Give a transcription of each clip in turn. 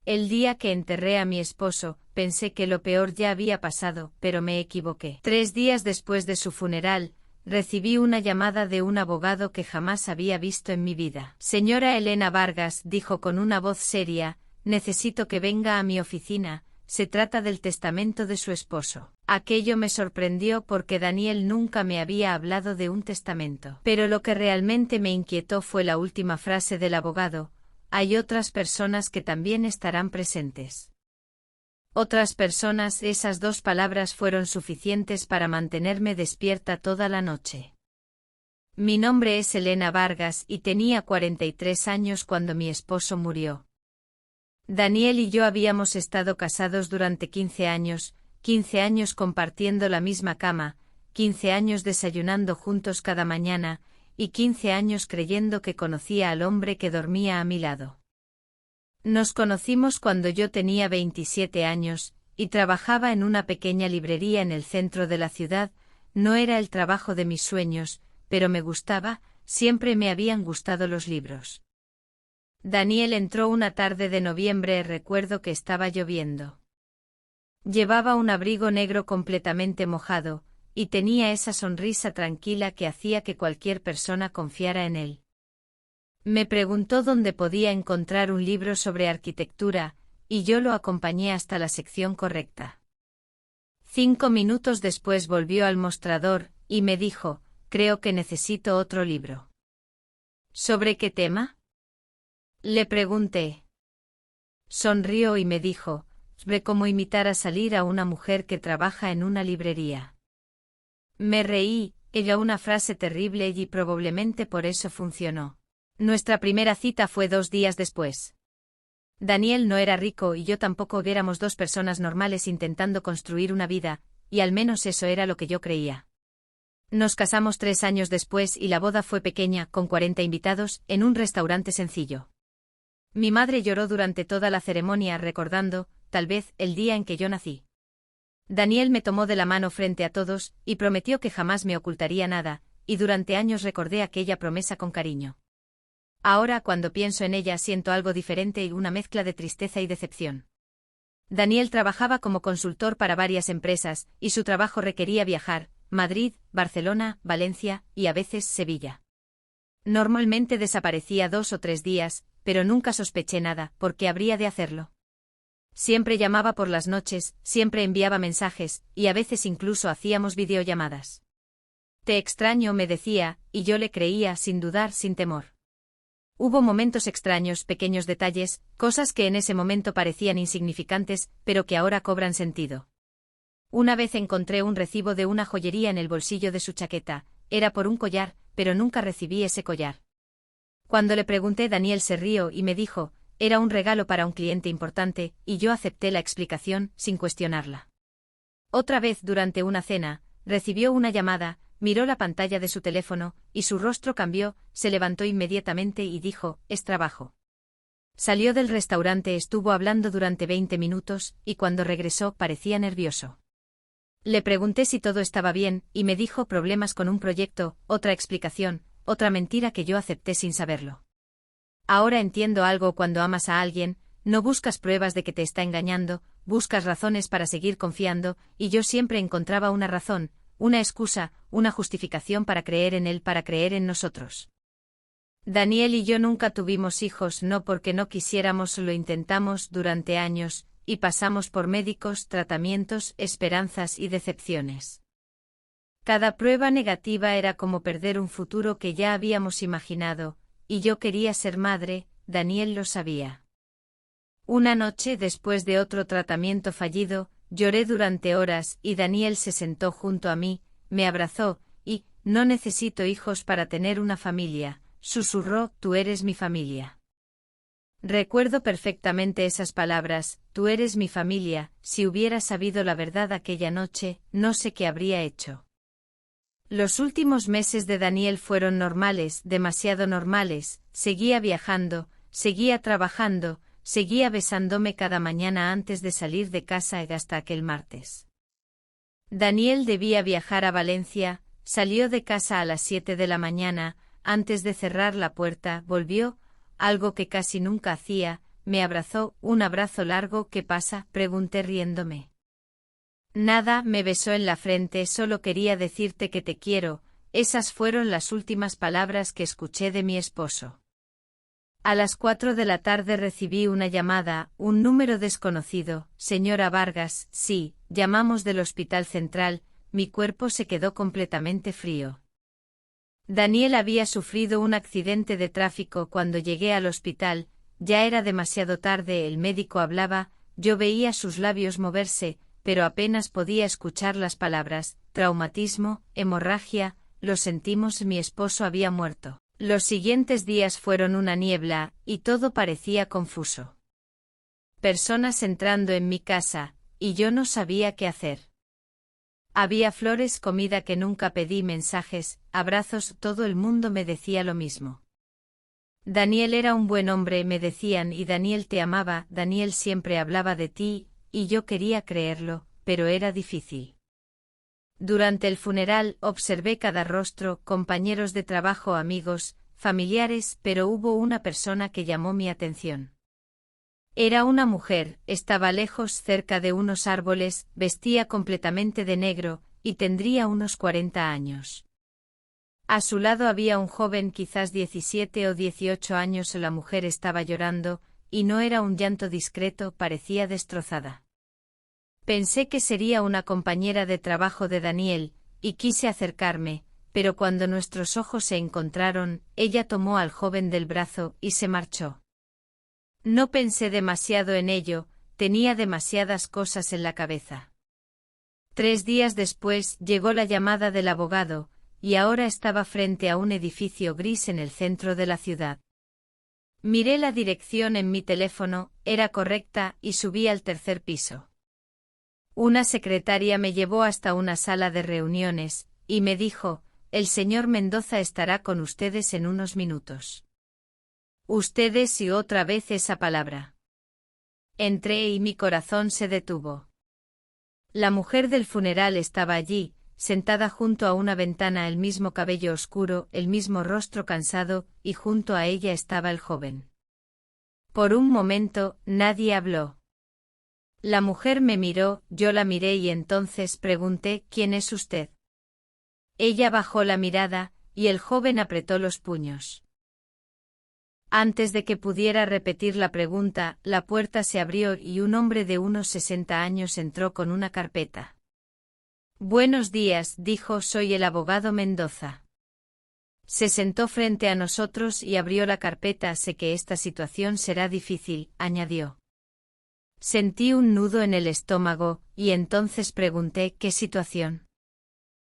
El día que enterré a mi esposo, pensé que lo peor ya había pasado, pero me equivoqué. 3 días después de su funeral, recibí una llamada de un abogado que jamás había visto en mi vida. Señora Elena Vargas, dijo con una voz seria, necesito que venga a mi oficina, se trata del testamento de su esposo. Aquello me sorprendió porque Daniel nunca me había hablado de un testamento. Pero lo que realmente me inquietó fue la última frase del abogado: hay otras personas que también estarán presentes. Otras personas, esas 2 palabras fueron suficientes para mantenerme despierta toda la noche. Mi nombre es Elena Vargas y tenía 43 años cuando mi esposo murió. Daniel y yo habíamos estado casados durante 15 años compartiendo la misma cama, 15 años desayunando juntos cada mañana, y 15 años creyendo que conocía al hombre que dormía a mi lado. Nos conocimos cuando yo tenía 27 años, y trabajaba en una pequeña librería en el centro de la ciudad. No era el trabajo de mis sueños, pero me gustaba, siempre me habían gustado los libros. Daniel entró una tarde de noviembre, recuerdo que estaba lloviendo. Llevaba un abrigo negro completamente mojado, y tenía esa sonrisa tranquila que hacía que cualquier persona confiara en él. Me preguntó dónde podía encontrar un libro sobre arquitectura, y yo lo acompañé hasta la sección correcta. 5 minutos después volvió al mostrador, y me dijo, creo que necesito otro libro. ¿Sobre qué tema? Le pregunté. Sonrió y me dijo, ve cómo imitar a salir a una mujer que trabaja en una librería. Me reí, era una frase terrible y probablemente por eso funcionó. Nuestra primera cita fue 2 días después. Daniel no era rico y yo tampoco, éramos 2 personas normales intentando construir una vida, y al menos eso era lo que yo creía. Nos casamos 3 años después y la boda fue pequeña, con 40 invitados, en un restaurante sencillo. Mi madre lloró durante toda la ceremonia recordando, tal vez, el día en que yo nací. Daniel me tomó de la mano frente a todos, y prometió que jamás me ocultaría nada, y durante años recordé aquella promesa con cariño. Ahora, cuando pienso en ella, siento algo diferente y una mezcla de tristeza y decepción. Daniel trabajaba como consultor para varias empresas, y su trabajo requería viajar, Madrid, Barcelona, Valencia, y a veces Sevilla. Normalmente desaparecía 2 o 3 días, pero nunca sospeché nada, porque habría de hacerlo. Siempre llamaba por las noches, siempre enviaba mensajes, y a veces incluso hacíamos videollamadas. Te extraño, me decía, y yo le creía sin dudar, sin temor. Hubo momentos extraños, pequeños detalles, cosas que en ese momento parecían insignificantes, pero que ahora cobran sentido. Una vez encontré un recibo de una joyería en el bolsillo de su chaqueta, era por un collar, pero nunca recibí ese collar. Cuando le pregunté, Daniel se rió y me dijo, era un regalo para un cliente importante, y yo acepté la explicación, sin cuestionarla. Otra vez durante una cena, recibió una llamada, miró la pantalla de su teléfono, y su rostro cambió, se levantó inmediatamente y dijo, es trabajo. Salió del restaurante, estuvo hablando durante 20 minutos, y cuando regresó parecía nervioso. Le pregunté si todo estaba bien, y me dijo problemas con un proyecto, otra explicación, otra mentira que yo acepté sin saberlo. Ahora entiendo algo: cuando amas a alguien, no buscas pruebas de que te está engañando, buscas razones para seguir confiando, y yo siempre encontraba una razón, una excusa, una justificación para creer en él, para creer en nosotros. Daniel y yo nunca tuvimos hijos, no porque no quisiéramos, lo intentamos durante años, y pasamos por médicos, tratamientos, esperanzas y decepciones. Cada prueba negativa era como perder un futuro que ya habíamos imaginado, y yo quería ser madre, Daniel lo sabía. Una noche, después de otro tratamiento fallido, lloré durante horas y Daniel se sentó junto a mí, me abrazó, y, no necesito hijos para tener una familia, susurró, tú eres mi familia. Recuerdo perfectamente esas palabras, tú eres mi familia. Si hubiera sabido la verdad aquella noche, no sé qué habría hecho. Los últimos meses de Daniel fueron normales, demasiado normales, seguía viajando, seguía trabajando, seguía besándome cada mañana antes de salir de casa hasta aquel martes. Daniel debía viajar a Valencia, salió de casa a las 7 de la mañana, antes de cerrar la puerta, volvió, algo que casi nunca hacía, me abrazó, un abrazo largo. ¿Qué pasa?, pregunté riéndome. Nada, me besó en la frente. Solo quería decirte que te quiero. Esas fueron las últimas palabras que escuché de mi esposo. A las 4 de la tarde recibí una llamada, un número desconocido. Señora Vargas, sí, llamamos del Hospital Central. Mi cuerpo se quedó completamente frío. Daniel había sufrido un accidente de tráfico cuando llegué al hospital. Ya era demasiado tarde. El médico hablaba, yo veía sus labios moverse, pero apenas podía escuchar las palabras. Traumatismo, hemorragia, lo sentimos. Mi esposo había muerto. Los siguientes días fueron una niebla, y todo parecía confuso. Personas entrando en mi casa, y yo no sabía qué hacer. Había flores, comida que nunca pedí, mensajes, abrazos, todo el mundo me decía lo mismo. Daniel era un buen hombre, me decían, y Daniel te amaba. Daniel siempre hablaba de ti, y yo quería creerlo, pero era difícil. Durante el funeral observé cada rostro, compañeros de trabajo, amigos, familiares, pero hubo una persona que llamó mi atención. Era una mujer, estaba lejos, cerca de unos árboles, vestía completamente de negro, y tendría unos 40 años. A su lado había un joven, quizás 17 o 18 años. La mujer estaba llorando, y no era un llanto discreto, parecía destrozada. Pensé que sería una compañera de trabajo de Daniel, y quise acercarme, pero cuando nuestros ojos se encontraron, ella tomó al joven del brazo y se marchó. No pensé demasiado en ello, tenía demasiadas cosas en la cabeza. 3 días después llegó la llamada del abogado, y ahora estaba frente a un edificio gris en el centro de la ciudad. Miré la dirección en mi teléfono, era correcta, y subí al 3er piso. Una secretaria me llevó hasta una sala de reuniones, y me dijo, el señor Mendoza estará con ustedes en unos minutos. Ustedes, y otra vez esa palabra. Entré y mi corazón se detuvo. La mujer del funeral estaba allí, sentada junto a una ventana, el mismo cabello oscuro, el mismo rostro cansado, y junto a ella estaba el joven. Por un momento, nadie habló. La mujer me miró, yo la miré y entonces pregunté, ¿quién es usted? Ella bajó la mirada, y el joven apretó los puños. Antes de que pudiera repetir la pregunta, la puerta se abrió y un hombre de unos 60 años entró con una carpeta. Buenos días, dijo, soy el abogado Mendoza. Se sentó frente a nosotros y abrió la carpeta. Sé que esta situación será difícil, añadió. Sentí un nudo en el estómago, y entonces pregunté, ¿qué situación?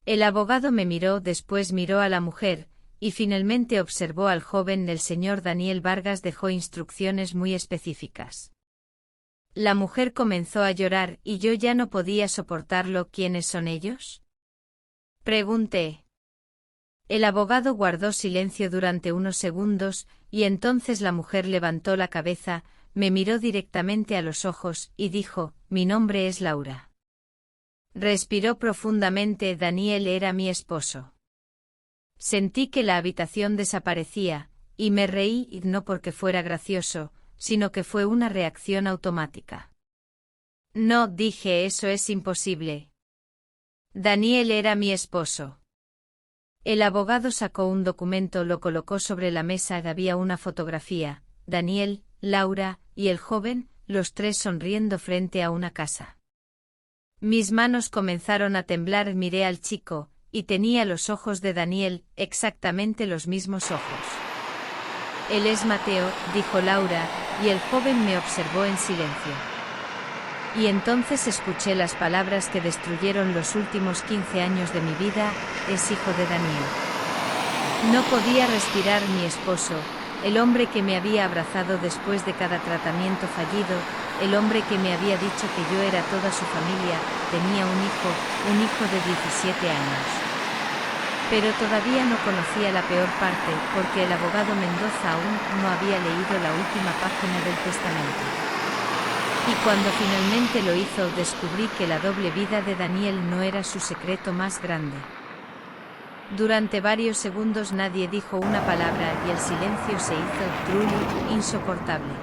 El abogado me miró, después miró a la mujer, y finalmente observó al joven. El señor Daniel Vargas dejó instrucciones muy específicas. La mujer comenzó a llorar, y yo ya no podía soportarlo. ¿Quiénes son ellos?, pregunté. El abogado guardó silencio durante unos segundos, y entonces la mujer levantó la cabeza, me miró directamente a los ojos, y dijo, mi nombre es Laura. Respiró profundamente. Daniel era mi esposo. Sentí que la habitación desaparecía, y me reí, y no porque fuera gracioso, sino que fue una reacción automática. No, dije, eso es imposible. Daniel era mi esposo. El abogado sacó un documento, lo colocó sobre la mesa. Había una fotografía, Daniel, Laura, y el joven, los tres sonriendo frente a una casa. Mis manos comenzaron a temblar. Miré al chico, y tenía los ojos de Daniel, exactamente los mismos ojos. Él es Mateo, dijo Laura, y el joven me observó en silencio. Y entonces escuché las palabras que destruyeron los últimos 15 años de mi vida, es hijo de Daniel. No podía respirar. Mi esposo, el hombre que me había abrazado después de cada tratamiento fallido, el hombre que me había dicho que yo era toda su familia, tenía un hijo de 17 años. Pero todavía no conocía la peor parte, porque el abogado Mendoza aún no había leído la última página del testamento. Y cuando finalmente lo hizo, descubrí que la doble vida de Daniel no era su secreto más grande. Durante varios segundos nadie dijo una palabra y el silencio se hizo truly insoportable.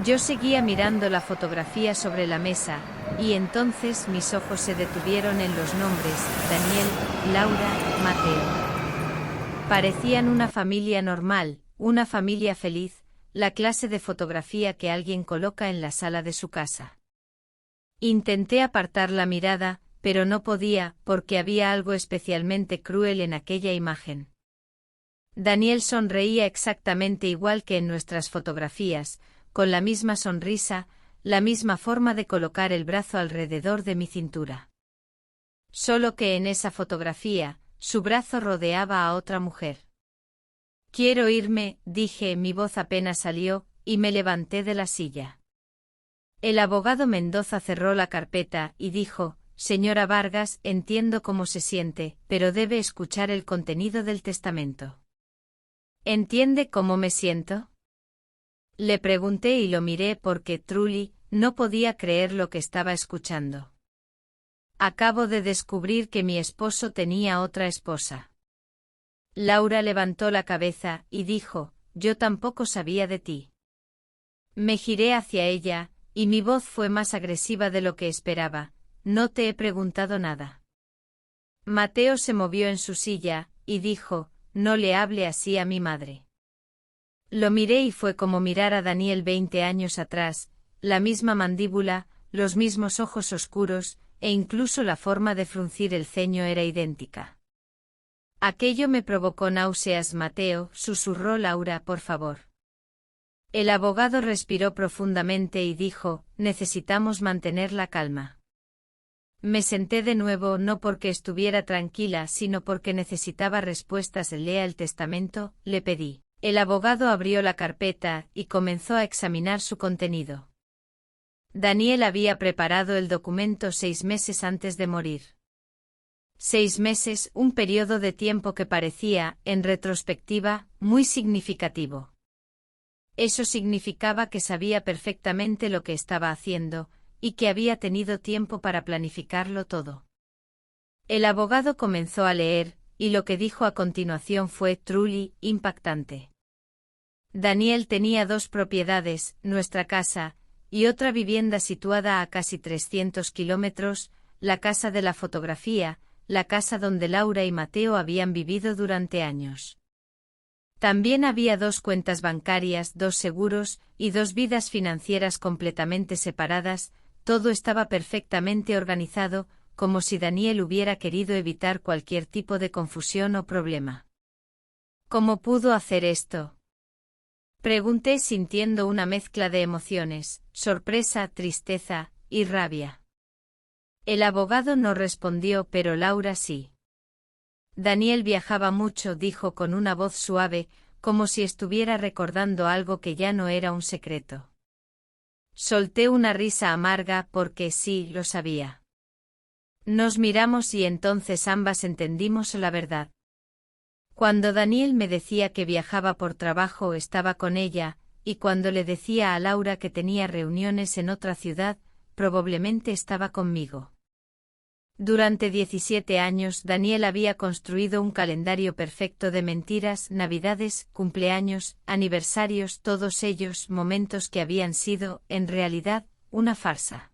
Yo seguía mirando la fotografía sobre la mesa, y entonces mis ojos se detuvieron en los nombres: Daniel, Laura, Mateo. Parecían una familia normal, una familia feliz, la clase de fotografía que alguien coloca en la sala de su casa. Intenté apartar la mirada, pero no podía, porque había algo especialmente cruel en aquella imagen. Daniel sonreía exactamente igual que en nuestras fotografías, con la misma sonrisa, la misma forma de colocar el brazo alrededor de mi cintura. Solo que en esa fotografía, su brazo rodeaba a otra mujer. Quiero irme, dije, mi voz apenas salió, y me levanté de la silla. El abogado Mendoza cerró la carpeta y dijo: Señora Vargas, entiendo cómo se siente, pero debe escuchar el contenido del testamento. ¿Entiende cómo me siento? Le pregunté y lo miré porque, truly, no podía creer lo que estaba escuchando. Acabo de descubrir que mi esposo tenía otra esposa. Laura levantó la cabeza y dijo: Yo tampoco sabía de ti. Me giré hacia ella, y mi voz fue más agresiva de lo que esperaba: No te he preguntado nada. Mateo se movió en su silla, y dijo: No le hable así a mi madre. Lo miré y fue como mirar a Daniel 20 años atrás, la misma mandíbula, los mismos ojos oscuros, e incluso la forma de fruncir el ceño era idéntica. Aquello me provocó náuseas. Mateo, susurró Laura, por favor. El abogado respiró profundamente y dijo: Necesitamos mantener la calma. Me senté de nuevo, no porque estuviera tranquila, sino porque necesitaba respuestas. Lea el testamento, le pedí. El abogado abrió la carpeta y comenzó a examinar su contenido. Daniel había preparado el documento 6 meses antes de morir. 6 meses, un periodo de tiempo que parecía, en retrospectiva, muy significativo. Eso significaba que sabía perfectamente lo que estaba haciendo, y que había tenido tiempo para planificarlo todo. El abogado comenzó a leer, y lo que dijo a continuación fue truly impactante. Daniel tenía 2 propiedades, nuestra casa, y otra vivienda situada a casi 300 kilómetros, la casa de la fotografía, la casa donde Laura y Mateo habían vivido durante años. También había 2 cuentas bancarias, 2 seguros, y 2 vidas financieras completamente separadas. Todo estaba perfectamente organizado, como si Daniel hubiera querido evitar cualquier tipo de confusión o problema. ¿Cómo pudo hacer esto?, pregunté, sintiendo una mezcla de emociones: sorpresa, tristeza y rabia. El abogado no respondió, pero Laura sí. Daniel viajaba mucho, dijo con una voz suave, como si estuviera recordando algo que ya no era un secreto. Solté una risa amarga porque sí, lo sabía. Nos miramos y entonces ambas entendimos la verdad. Cuando Daniel me decía que viajaba por trabajo, estaba con ella, y cuando le decía a Laura que tenía reuniones en otra ciudad, probablemente estaba conmigo. Durante 17 años Daniel había construido un calendario perfecto de mentiras: navidades, cumpleaños, aniversarios, todos ellos momentos que habían sido, en realidad, una farsa.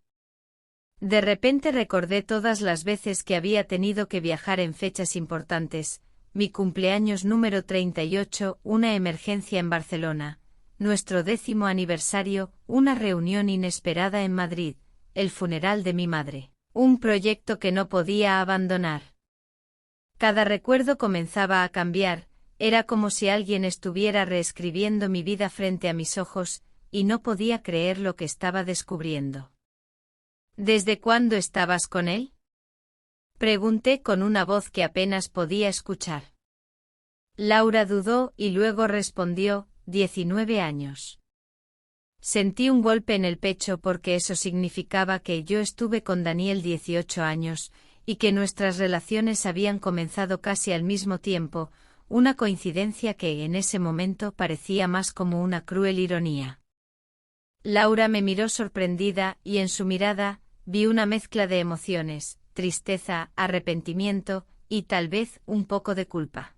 De repente recordé todas las veces que había tenido que viajar en fechas importantes: mi cumpleaños número 38, una emergencia en Barcelona, nuestro 10º aniversario, una reunión inesperada en Madrid, el funeral de mi madre. Un proyecto que no podía abandonar. Cada recuerdo comenzaba a cambiar, era como si alguien estuviera reescribiendo mi vida frente a mis ojos, y no podía creer lo que estaba descubriendo. ¿Desde cuándo estabas con él?, pregunté con una voz que apenas podía escuchar. Laura dudó y luego respondió: 19 años. Sentí un golpe en el pecho porque eso significaba que yo estuve con Daniel 18 años, y que nuestras relaciones habían comenzado casi al mismo tiempo, una coincidencia que en ese momento parecía más como una cruel ironía. Laura me miró sorprendida, y en su mirada vi una mezcla de emociones: tristeza, arrepentimiento, y tal vez un poco de culpa.